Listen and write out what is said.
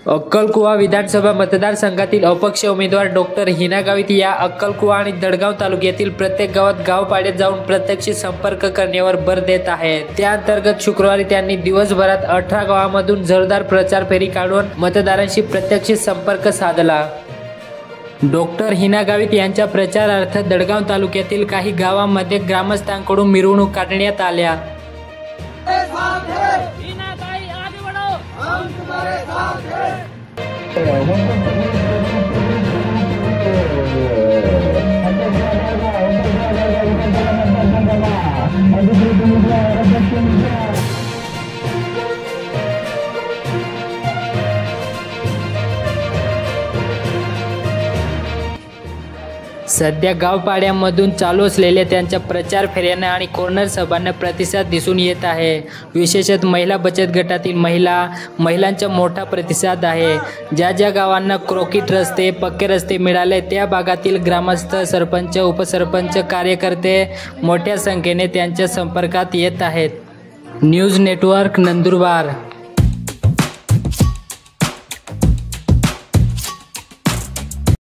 अक्कलकुवा विधानसभा मतदारसंघातील अपक्ष उमेदवार डॉक्टर हिना गावित या अक्कलकुवा आणि दडगाव तालुक्यातील प्रत्येक गावात गावपाड्यात जाऊन प्रत्यक्ष संपर्क करण्यावर भर देत आहेत। त्या अंतर्गत शुक्रवारी त्यांनी दिवसभरात 18 गावांमधून जोरदार प्रचार फेरी काढून मतदारांशी प्रत्यक्ष संपर्क साधला। डॉक्टर हिना गावित यांच्या प्रचारार्थ दडगाव तालुक्यातील काही गावांमध्ये ग्रामस्थांकडून मिरवणूक काढण्यात आल्या। सध्या गावपाड्यांमधून चालू असलेल्या त्यांच्या प्रचार फेऱ्यांना आणि कॉर्नर सभांना प्रतिसाद दिसून येत आहे। विशेषतः महिला बचत गटातील महिलांचा मोठा प्रतिसाद आहे। ज्या गावांना क्रोकीट रस्ते, पक्के रस्ते मिळाले त्या भागातील ग्रामस्थ, सरपंच, उपसरपंच, कार्यकर्ते मोठ्या संख्येने त्यांच्या संपर्कात येत आहेत। News network Nandurbar.